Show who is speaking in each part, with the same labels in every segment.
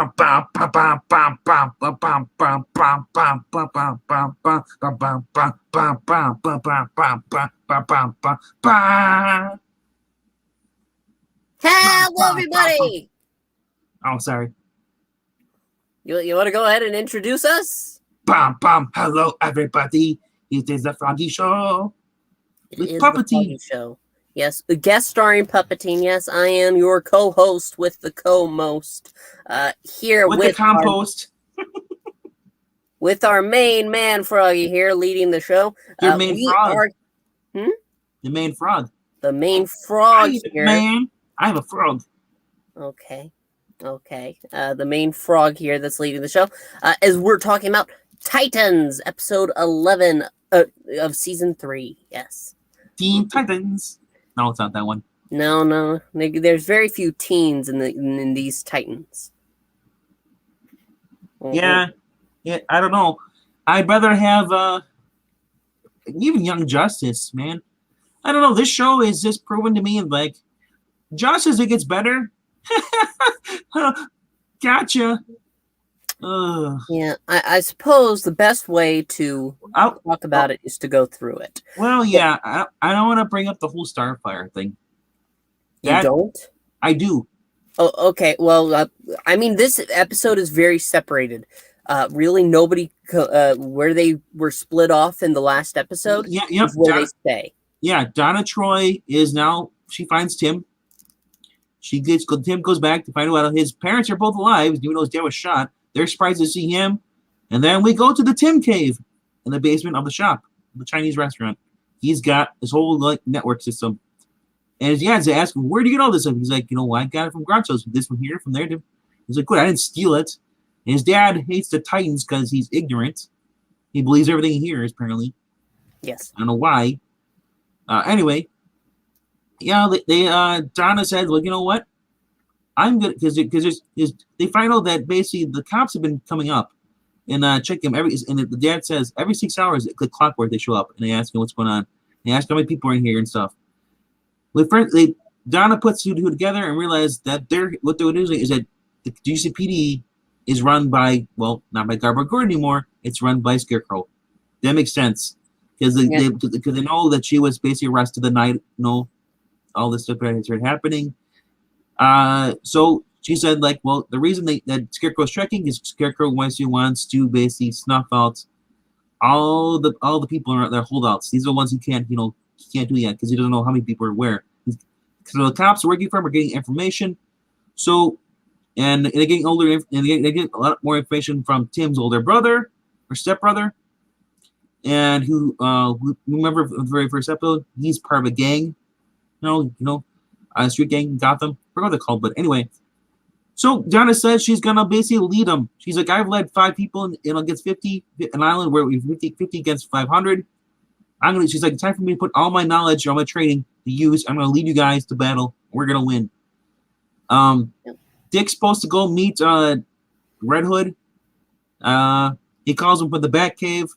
Speaker 1: Hello, everybody.
Speaker 2: Oh, sorry.
Speaker 1: You want to go ahead and introduce us?
Speaker 2: Hello, everybody. It is the Froggie Show.
Speaker 1: It is the Froggie Show. Yes, the guest starring Puppeteen. Yes, I am your co-host with the co-most. Here with
Speaker 2: the compost.
Speaker 1: With our main man, Froggie, here leading the show.
Speaker 2: Your main frog. The main frog.
Speaker 1: The main frog here.
Speaker 2: Man, I have a frog.
Speaker 1: Okay. The main frog here that's leading the show. As we're talking about Titans, episode 11 of season 3. Yes.
Speaker 2: Teen Titans. No, it's not that one.
Speaker 1: No. There's very few teens in these Titans.
Speaker 2: Yeah, I don't know. I'd rather have even Young Justice, man. I don't know. This show is just proven to me like just as it gets better. Gotcha.
Speaker 1: Yeah, I suppose the best way to talk about it is to go through it.
Speaker 2: Well, yeah, I don't want to bring up the whole Starfire thing.
Speaker 1: You don't?
Speaker 2: I do.
Speaker 1: Oh, okay. Well, I mean, this episode is very separated. Really, nobody where they were split off in the last episode.
Speaker 2: Yeah,
Speaker 1: is where they stay.
Speaker 2: Yeah, Donna Troy is now. She finds Tim. Tim goes back to find out his parents are both alive, even though his dad was shot. They're surprised to see him. And then we go to the Tim cave in the basement of the shop, the Chinese restaurant. He's got his whole network system. And his dad's asking, where do you get all this stuff? He's like, I got it from Groucho's. This one here, from there. He's like, good, I didn't steal it. And his dad hates the Titans because he's ignorant. He believes everything he hears, apparently.
Speaker 1: Yes.
Speaker 2: I don't know why. Anyway. Yeah, Donna said, well, you know what? I'm good because they find out that basically the cops have been coming up and checking him and the dad says every 6 hours, like clockwork, they show up and they ask him what's going on. They ask how many people are in here and stuff. Donna puts two together and realizes that what they're doing is that the GCPD is run by, well, not by Barbara Gordon anymore. It's run by Scarecrow. That makes sense because they know that she was basically arrested the night, all this stuff that started happening. So she said, well, the reason that Scarecrow's checking is Scarecrow wants to basically snuff out all the people are their holdouts. These are the ones he can't do yet because he doesn't know how many people are where. So the cops working for him are getting information. So, and they're getting older, and they get a lot more information from Tim's older brother or stepbrother, and who remember the very first episode, he's part of a gang. Street gang in Gotham. I forgot what they're called, but anyway. So Donna says she's gonna basically lead them. She's like, I've led 5 people against 50, an island where we've 50 against 500. She's like, it's time for me to put all my knowledge, all my training to use. I'm gonna lead you guys to battle. We're gonna win. Dick's supposed to go meet Red Hood. He calls him for the Batcave.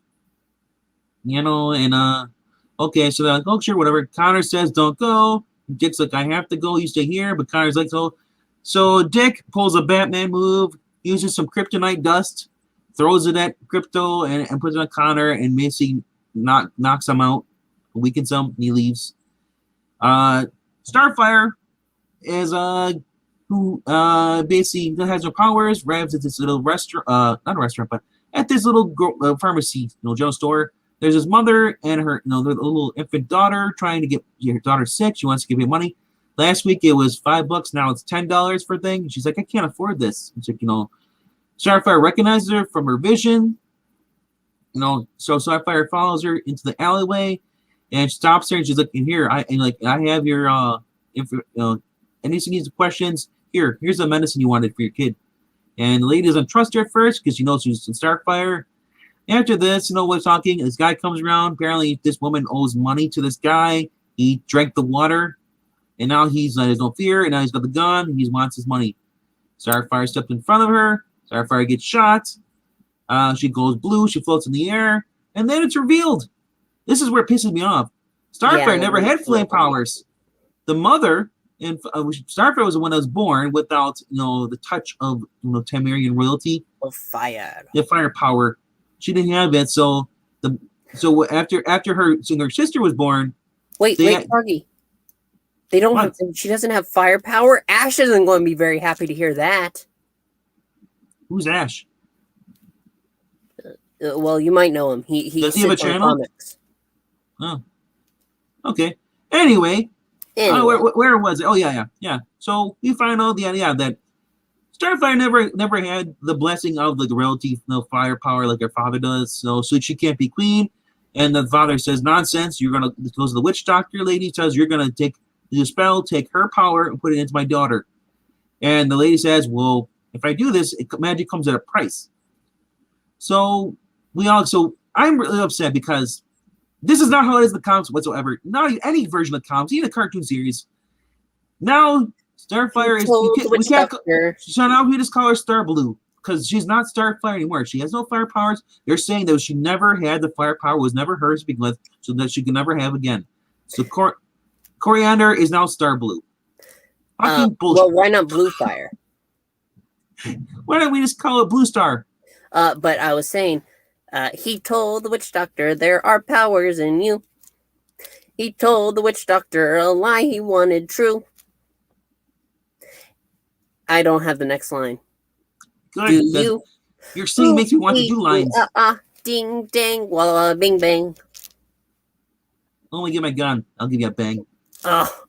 Speaker 2: Okay, so they're like, oh sure, whatever. Connor says don't go. Dick's like, I have to go. You stay here. But Connor's like, so. So Dick pulls a Batman move, uses some kryptonite dust, throws it at Crypto, and puts it on Connor, and basically knocks him out, weakens him, and he leaves. Starfire is who basically has no powers. Revs at this little restaurant, not a restaurant, but at this little pharmacy, general store. There's his mother and her, their little infant daughter trying to get her daughter sick. She wants to give him money. Last week it was $5. Now it's $10 for a thing. She's like, I can't afford this. It's like, Starfire recognizes her from her vision. So Starfire follows her into the alleyway and stops her. And she's like, here, I have your, any questions. Here's the medicine you wanted for your kid. And the lady doesn't trust her at first because she knows she's in Starfire. After this, we're talking. This guy comes around. Apparently, this woman owes money to this guy. He drank the water, and now there's no fear. And now he's got the gun. He wants his money. Starfire steps in front of her. Starfire gets shot. She goes blue. She floats in the air, and then it's revealed. This is where it pisses me off. Starfire never had flame powers. The mother And Starfire was the one that was born without, the touch of, Tamarian royalty.
Speaker 1: Fire.
Speaker 2: The firepower. She didn't have it. So after her sister was born.
Speaker 1: Wait, Froggie. They don't have. She doesn't have firepower. Ash isn't going to be very happy to hear that.
Speaker 2: Who's Ash?
Speaker 1: Well, you might know him. He
Speaker 2: does he have a channel?
Speaker 1: Comics.
Speaker 2: Oh, okay. Anyway. Where was it? Oh yeah. So we find out that Starfire never had the blessing of the royalty, firepower like her father does. So she can't be queen. And the father says, nonsense. You're gonna go to the witch doctor lady. Says you're gonna take the spell, take her power, and put it into my daughter. And the lady says, well, if I do this, magic comes at a price. So I'm really upset because this is not how it is in the comics whatsoever. Not in any version of the comics, even the cartoon series. Now Starfire is we can't. So now we just call her Star Blue because she's not Starfire anymore. She has no fire powers. They're saying that she never had the firepower, was never hers to begin with, so that she can never have again. So Coriander is now Star Blue. Fucking bullshit.
Speaker 1: Well, why not Blue Fire?
Speaker 2: Why don't we just call it Blue Star?
Speaker 1: But I was saying. He told the witch doctor there are powers in you. He told the witch doctor a lie he wanted true. I don't have the next line.
Speaker 2: Good. Do you? Your singing makes me want to do lines.
Speaker 1: Ding dang, walla bing bang.
Speaker 2: Only give my gun. I'll give you a bang.
Speaker 1: Oh.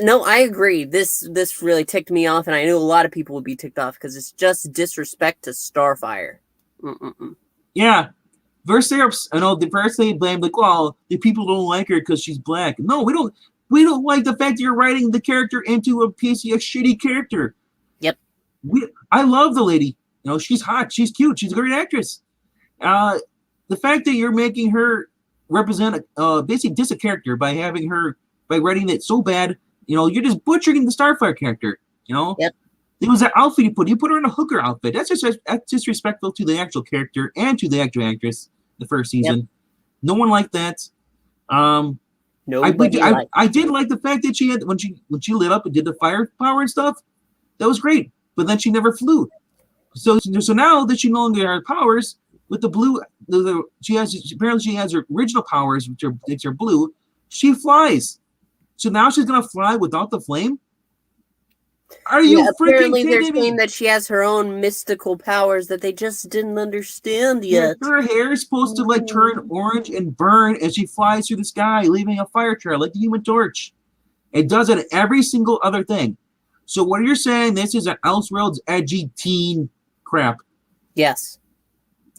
Speaker 1: No, I agree. This really ticked me off, and I knew a lot of people would be ticked off because it's just disrespect to Starfire.
Speaker 2: Yeah. First they blame the people don't like her because she's black. No, we don't like the fact that you're writing the character into a shitty character.
Speaker 1: Yep.
Speaker 2: I love the lady. She's hot, she's cute, she's a great actress. The fact that you're making her represent basically diss a character by writing it so bad, you're just butchering the Starfire character.
Speaker 1: Yep.
Speaker 2: It was that outfit you put her in a hooker outfit. That's disrespectful to the actual character and to the actress the first season. Yep. No one liked that. I did like the fact that she had when she lit up and did the firepower and stuff. That was great. But then she never flew. So now that she no longer has powers with the blue, she has her original powers which are blue. She flies. So now she's gonna fly without the flame. Are you freaking kidding me?
Speaker 1: They're saying that she has her own mystical powers that they just didn't understand yet.
Speaker 2: Her hair is supposed to turn orange and burn as she flies through the sky, leaving a fire trail like the Human Torch. It does it in every single other thing. So what you're saying, this is an Elseworlds edgy teen crap.
Speaker 1: Yes.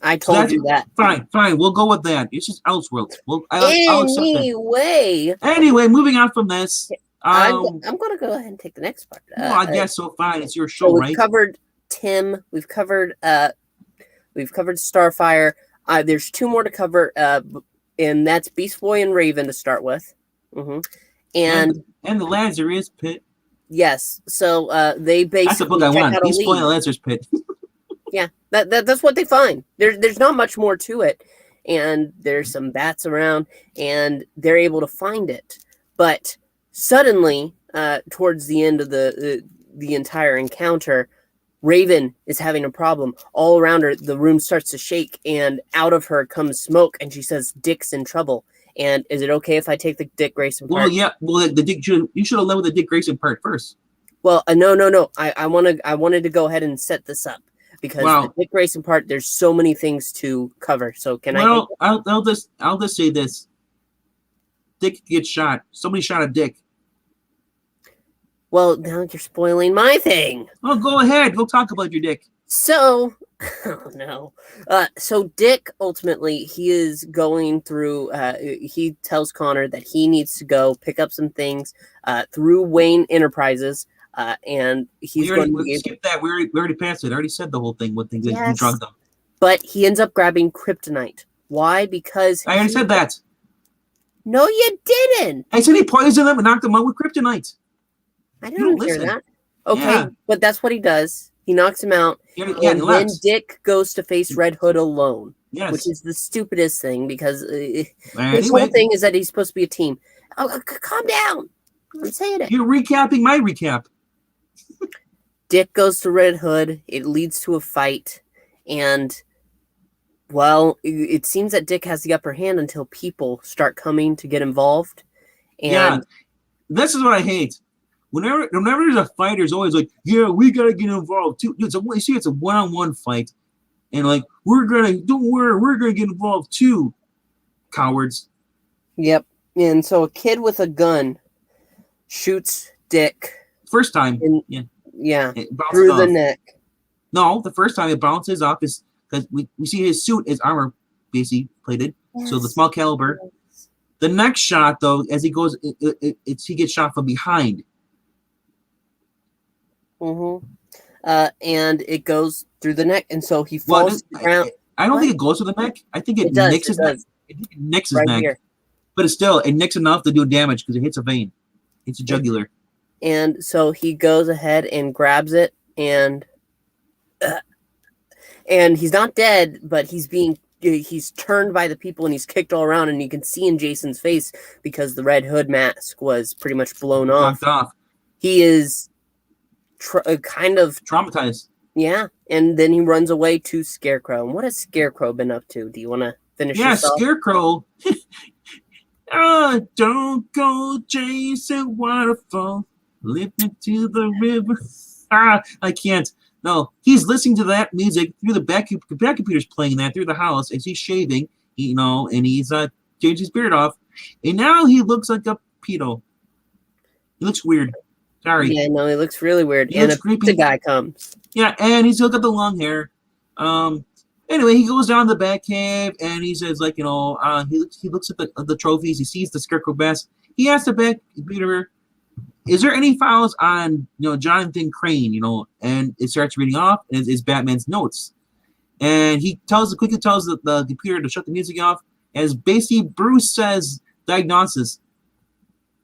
Speaker 1: I told you that.
Speaker 2: Fine. We'll go with that. It's just Elseworlds. I'll accept that. Anyway, moving on from this.
Speaker 1: I'm going to go ahead and take the next part.
Speaker 2: Well, I guess so. Fine, it's your show, right?
Speaker 1: We've covered Tim. We've covered Starfire. There's two more to cover, and that's Beast Boy and Raven to start with. Mm-hmm. And
Speaker 2: the Lazarus Pit.
Speaker 1: Yes. So they basically
Speaker 2: that's the book I want. Beast Boy and Lazarus Pit.
Speaker 1: Yeah, that's what they find. There's not much more to it, and there's some bats around, and they're able to find it, but. Suddenly, towards the end of the entire encounter, Raven is having a problem. All around her, the room starts to shake, and out of her comes smoke, and she says, "Dick's in trouble." And is it okay if I take the Dick Grayson part?
Speaker 2: Well, yeah. Well, you should have led with the Dick Grayson part first.
Speaker 1: Well, no. I wanted to go ahead and set this up because the Dick Grayson part, there's so many things to cover. So can I?
Speaker 2: Well, I'll just say this. Dick gets shot. Somebody shot a Dick.
Speaker 1: Well, now you're spoiling my thing.
Speaker 2: Oh, go ahead. We'll talk about your Dick.
Speaker 1: So, oh no. So Dick, ultimately, he is going through, he tells Connor that he needs to go pick up some things through Wayne Enterprises, and he's going to
Speaker 2: skip that. We already passed it. I already said the whole thing, what things that he drugged them.
Speaker 1: But he ends up grabbing kryptonite. Why? Because
Speaker 2: I already said that.
Speaker 1: No, you didn't.
Speaker 2: I said he poisoned them and knocked them out with kryptonite.
Speaker 1: I don't hear that. Okay, but that's what he does. He knocks him out, and then Dick goes to face Red Hood alone, which is the stupidest thing because his whole thing is that he's supposed to be a team. Oh, calm down. I'm saying it.
Speaker 2: You're recapping my recap.
Speaker 1: Dick goes to Red Hood. It leads to a fight, and well, it seems that Dick has the upper hand until people start coming to get involved.
Speaker 2: Yeah,
Speaker 1: And
Speaker 2: this is what I hate. Whenever there's a fight, there's always like, yeah, we gotta get involved too. It's a one-on-one fight, and like don't worry, we're gonna get involved too. Cowards.
Speaker 1: yep. And so a kid with a gun shoots Dick
Speaker 2: First time,
Speaker 1: yeah,
Speaker 2: it bounces
Speaker 1: through the
Speaker 2: off.
Speaker 1: neck.
Speaker 2: No, the first time it bounces off is because we see his suit, his armor basically plated, so the small caliber. The next shot, though, as he goes, he gets shot from behind.
Speaker 1: Mm-hmm. And it goes through the neck, and so he falls to the ground.
Speaker 2: I don't think it goes to the neck. I think it nicks his neck. It nicks his neck. Here. But it's still, it nicks enough to do damage because it hits a vein. It's a jugular.
Speaker 1: And so he goes ahead and grabs it, and he's not dead, but he's turned by the people and he's kicked all around, and you can see in Jason's face because the Red Hood mask was pretty much blown off. He is kind of
Speaker 2: traumatized.
Speaker 1: Yeah, and then he runs away to Scarecrow. And what has Scarecrow been up to? Do you want to finish?
Speaker 2: Yeah,
Speaker 1: yourself?
Speaker 2: Scarecrow. Don't go chasing waterfall, lift me to the river. I can't. No, he's listening to that music through the back computer's playing that through the house as he's shaving, and he's changed his beard off, and now he looks like a pedo. He looks weird. Sorry.
Speaker 1: Yeah, no, he looks really weird. And a pizza guy comes.
Speaker 2: Yeah, and he's still got the long hair. Anyway, he goes down to the bat cave and he says, like, he looks at the trophies. He sees the Scarecrow mask. He asks the bat computer, is there any files on Jonathan Crane? And it starts reading off, and it's Batman's notes. And he quickly tells the computer to shut the music off. As basically Bruce says, diagnosis.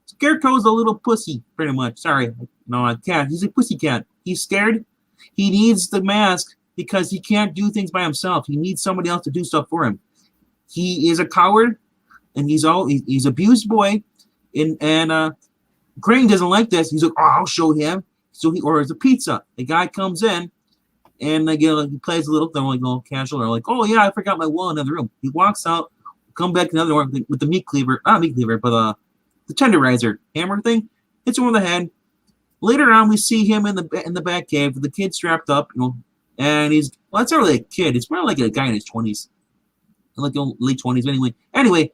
Speaker 2: Scarecrow's a little pussy, pretty much. Sorry, no, a cat. He's a pussy cat. He's scared. He needs the mask because he can't do things by himself. He needs somebody else to do stuff for him. He is a coward, and he's abused boy, and Crane doesn't like this. He's like, oh, I'll show him. So he orders a pizza. The guy comes in, and he plays a little casual. Or like, oh yeah, I forgot my wallet in the room. He walks out, come back to another one with the meat cleaver, not meat cleaver, but the tenderizer hammer thing. Hits him on the head. Later on, we see him in the back cave with the kid strapped up, and it's not really a kid. It's more like a guy in his 20s, like late 20s. Anyway,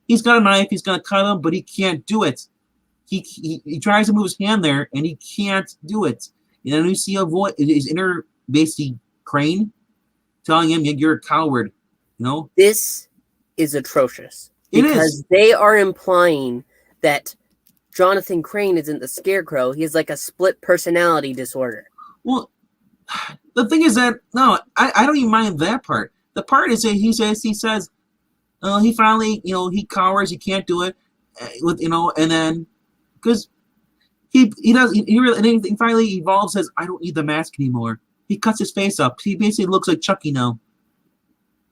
Speaker 2: he's got a knife. He's gonna cut him, but he can't do it. He tries to move his hand there, and he can't do it. And then we see a voice, his inner basically Crane, telling him, "You're a coward."
Speaker 1: This is atrocious
Speaker 2: because
Speaker 1: they are implying that Jonathan Crane isn't the Scarecrow. He has like a split personality disorder.
Speaker 2: Well, the thing is that I don't even mind that part. The part is that he says he finally he cowers. He can't do it and then. Because he finally evolves, says, I don't need the mask anymore. He cuts his face up. He basically looks like Chucky now.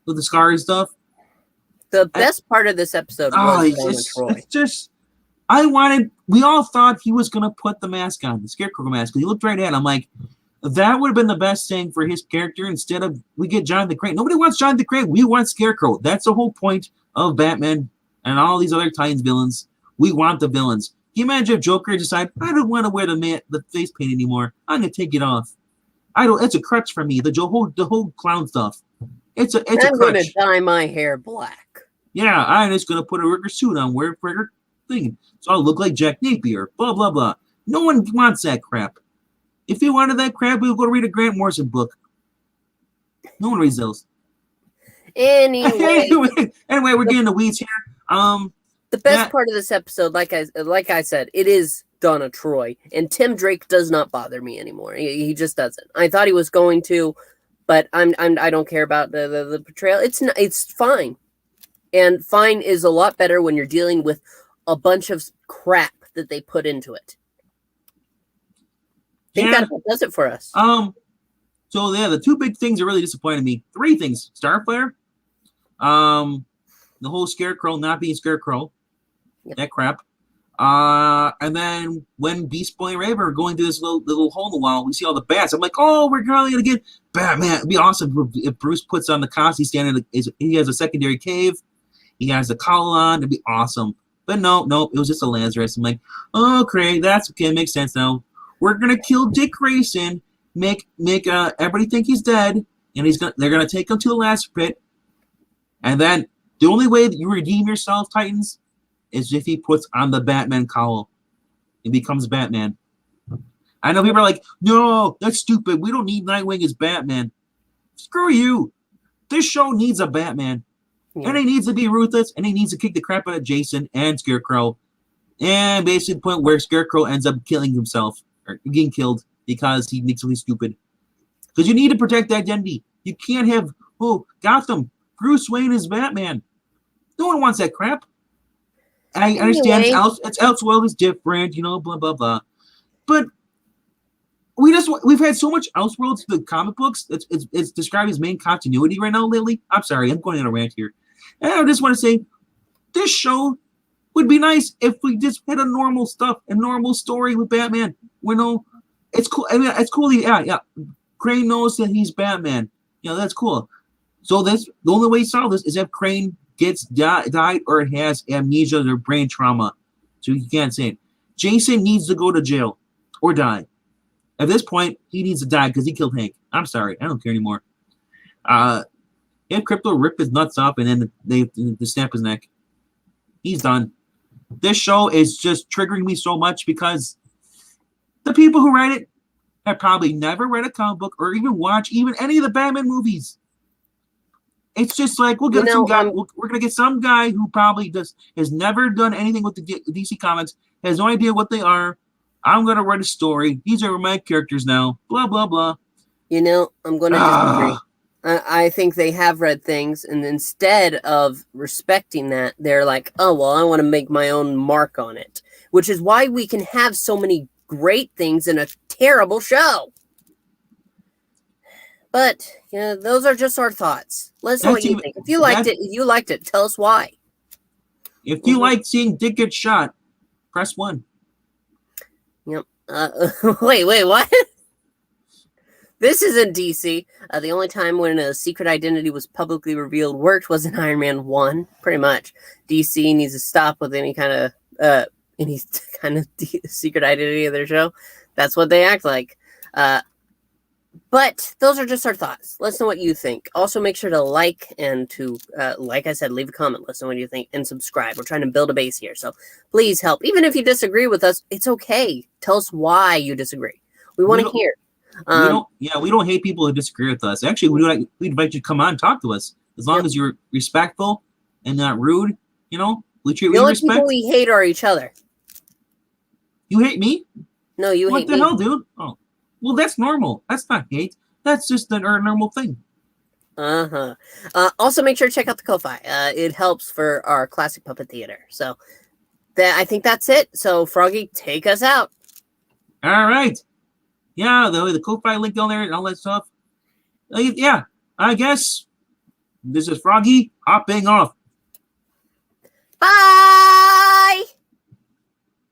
Speaker 2: With the scar and stuff.
Speaker 1: The best part of this episode was Troy.
Speaker 2: It's just, we all thought he was going to put the mask on, the Scarecrow mask. He looked right at him. I'm like, that would have been the best thing for his character instead of we get Jonathan Crane. Nobody wants Jonathan Crane. We want Scarecrow. That's the whole point of Batman and all these other Titans villains. We want the villains. Can you imagine if Joker decided, I don't want to wear the face paint anymore. I'm gonna take it off. It's a crutch for me. The whole clown stuff. It's a crutch.
Speaker 1: I'm gonna dye my hair black.
Speaker 2: Yeah, I'm just gonna put a regular suit on, wear a regular thing, so I'll look like Jack Napier. Blah blah blah. No one wants that crap. If you wanted that crap, we would go to read a Grant Morrison book. No one reads those.
Speaker 1: Anyway,
Speaker 2: we're getting the weeds here.
Speaker 1: The best part of this episode, like I said, it is Donna Troy, and Tim Drake does not bother me anymore. He just doesn't. I thought he was going to, but I don't care about the portrayal. It's fine, and fine is a lot better when you're dealing with a bunch of crap that they put into it. I think that does it for us.
Speaker 2: So yeah, the two big things that really disappointed me. Three things: Starflare, the whole Scarecrow not being Scarecrow. That crap. And then when Beast Boy and Raven are going through this little hole in the wall, we see all the bats. I'm like, oh, we're gonna get Batman. It'd be awesome if Bruce puts on the costume. He's standing. He has a secondary cave. He has the collar on. It'd be awesome. But no, it was just a Lazarus. I'm like, oh, great. That's okay. Makes sense now. We're gonna kill Dick Grayson. Make everybody think he's dead, and they're gonna take him to the last pit. And then the only way that you redeem yourself, Titans, is if he puts on the Batman cowl. He becomes Batman. I know people are like, no, that's stupid. We don't need Nightwing as Batman. Screw you. This show needs a Batman. Yeah. And he needs to be ruthless, and he needs to kick the crap out of Jason and Scarecrow. And basically the point where Scarecrow ends up killing himself, or getting killed, because he makes something stupid. Because you need to protect the identity. You can't have, Gotham, Bruce Wayne is Batman. No one wants that crap. I understand it's Elseworld is different, blah blah blah. But we've had so much Elseworlds to the comic books. It's described as main continuity right now, Lily. I'm sorry, I'm going on a rant here. And I just want to say, this show would be nice if we just had a normal story with Batman. It's cool. I mean, it's cool. Yeah. Crane knows that he's Batman. That's cool. So the only way you solve this is if Crane gets died or has amnesia or brain trauma. So you can't say it. Jason needs to go to jail or die. At this point, he needs to die because he killed Hank. I'm sorry. I don't care anymore. If Crypto rip his nuts off and then they snap his neck, he's done. This show is just triggering me so much because the people who write it have probably never read a comic book or even watched even any of the Batman movies. It's just like we're gonna get some guy who probably has never done anything with the DC comics, has no idea what they are. I'm gonna write a story. These are my characters now. Blah blah blah.
Speaker 1: I'm gonna disagree. I think they have read things, and instead of respecting that, they're like, oh well, I want to make my own mark on it, which is why we can have so many great things in a terrible show. But those are just our thoughts. Let's know what you think. If you liked it, tell us why.
Speaker 2: If you like seeing Dick get shot, press 1.
Speaker 1: Yep. Wait, what? This isn't DC. The only time when a secret identity was publicly revealed worked was in Iron Man 1. Pretty much, DC needs to stop with any kind of secret identity of their show. That's what they act like. But those are just our thoughts. Let's know what you think. Also, make sure to like and to, like I said, leave a comment. Let us know what you think and subscribe. We're trying to build a base here. So please help. Even if you disagree with us, it's okay. Tell us why you disagree. We want to hear.
Speaker 2: We don't hate people who disagree with us. Actually, we invite you to come on and talk to us. As long as you're respectful and not rude, we treat you with respect.
Speaker 1: The only people we hate are each other.
Speaker 2: You hate me?
Speaker 1: No, you hate me.
Speaker 2: What the hell, dude? Oh. Well, that's normal. That's not hate. That's just a normal thing.
Speaker 1: Also, make sure to check out the Ko-Fi. It helps for our classic puppet theater. So, I think that's it. So, Froggie, take us out.
Speaker 2: All right. Yeah, the Ko-Fi link down there and all that stuff. Yeah, I guess this is Froggie hopping off.
Speaker 1: Bye!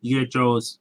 Speaker 2: You get yours.